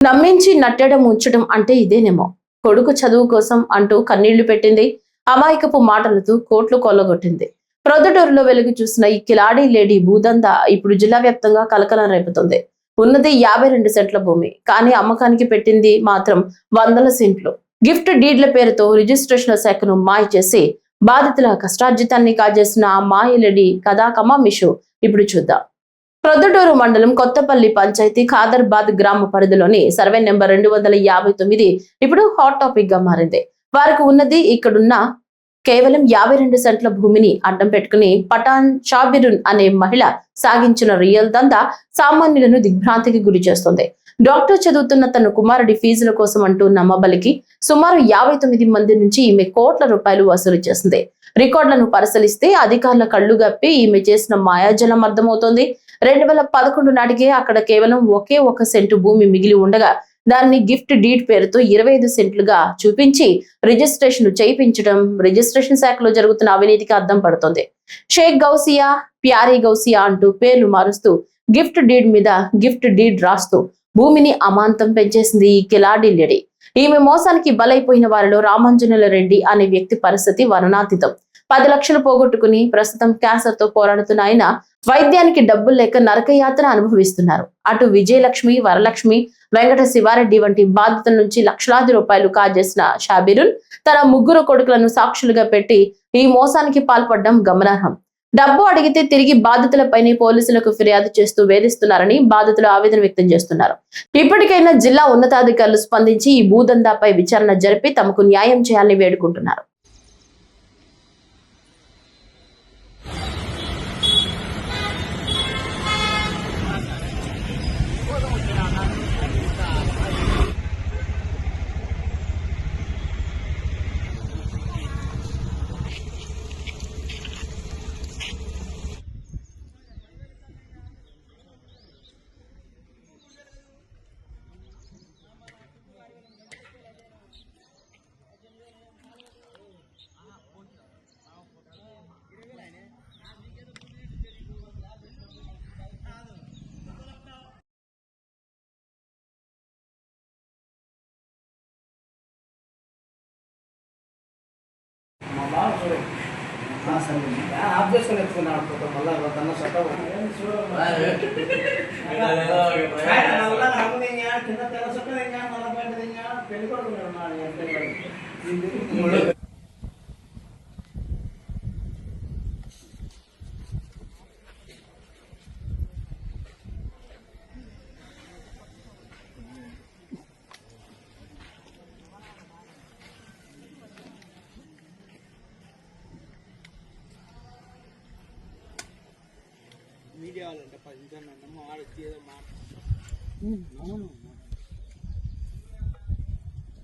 నమ్మించి నట్టడం ఉంచడం అంటే ఇదేనేమో. కొడుకు చదువు కోసం అంటూ కన్నీళ్లు పెట్టింది. అమాయకపు మాటలతో కోట్లు కొల్లగొట్టింది. ప్రొద్దుటూరులో వెలుగు చూసిన ఈ కిలాడీ లేడీ భూదంద ఇప్పుడు జిల్లా వ్యాప్తంగా కలకలం రేపుతుంది. ఉన్నది 52 సెంట్ల భూమి, కానీ అమ్మకానికి పెట్టింది మాత్రం వందల సెంట్లు. గిఫ్ట్ డీడ్ల పేరుతో రిజిస్ట్రేషన్ శాఖను మాయ చేసి బాధితుల కష్టార్జితాన్ని కాజేసిన ఆ మాయలేడి కథా కమామిషు ఇప్పుడు చూద్దాం. ప్రొద్దుటూరు మండలం కొత్తపల్లి పంచాయతీ ఖాదర్బాద్ గ్రామ పరిధిలోని సర్వే నెంబర్ 259 ఇప్పుడు హాట్ టాపిక్ గా మారింది. వారికి ఉన్నది ఇక్కడున్న కేవలం 52 సెంట్ల భూమిని అడ్డం పెట్టుకుని పఠాన్ షాబిరున్ అనే మహిళ సాగించిన రియల్ దందా సామాన్యులను దిగ్భ్రాంతికి గురి చేస్తుంది. డాక్టర్ చదువుతున్న తన కుమారుడి ఫీజుల కోసం అంటూ నమ్మబలికి సుమారు 59 మంది నుంచి ఈమె కోట్ల రూపాయలు వసూలు చేసింది. రికార్డులను పరిశీలిస్తే అధికారుల కళ్లు గప్పి ఈమె చేసిన మాయాజలం అర్థమవుతోంది. 2011 నాటికే అక్కడ కేవలం ఒకే ఒక సెంటు భూమి మిగిలి ఉండగా దాన్ని గిఫ్ట్ డీడ్ పేరుతో 25 సెంట్లుగా చూపించి రిజిస్ట్రేషన్ చేయించడం రిజిస్ట్రేషన్ శాఖలో జరుగుతున్న అవినీతికి అద్దం పడుతోంది. షేక్ గౌసియా, ప్యారీ గౌసియా అంటూ పేర్లు మారుస్తూ గిఫ్ట్ డీడ్ మీద గిఫ్ట్ డీడ్ రాస్తూ భూమిని అమాంతం పెంచేసింది ఈ కిలాడీ లేడీ. ఈమె మోసానికి బలైపోయిన వారిలో రామాంజనేయుల రెడ్డి అనే వ్యక్తి పరిస్థితి వర్ణాతీతం. 10 లక్షలు పోగొట్టుకుని ప్రస్తుతం క్యాన్సర్ తో పోరాడుతున్న ఆయన వైద్యానికి డబ్బులు లేక నరకయాతన అనుభవిస్తున్నారు. అటు విజయలక్ష్మి, వరలక్ష్మి, వెంకట శివారెడ్డి వంటి బాధితుల నుంచి లక్షలాది రూపాయలు కాజేసిన షాబిరున్ తన 3 కొడుకులను సాక్షులుగా పెట్టి ఈ మోసానికి పాల్పడడం గమనార్హం. డబ్బు అడిగితే తిరిగి బాధితులపైనే పోలీసులకు ఫిర్యాదు చేస్తూ వేధిస్తున్నారని బాధితులు ఆవేదన వ్యక్తం చేస్తున్నారు. ఇప్పటికైనా జిల్లా ఉన్నతాధికారులు స్పందించి ఈ భూదందాపై విచారణ జరిపి తమకు న్యాయం చేయాలని వేడుకుంటున్నారు. आप मल्ला మీడియా వాళ్ళంటే 10 నిమిషాలు ఆడొచ్చి ఏదో మాట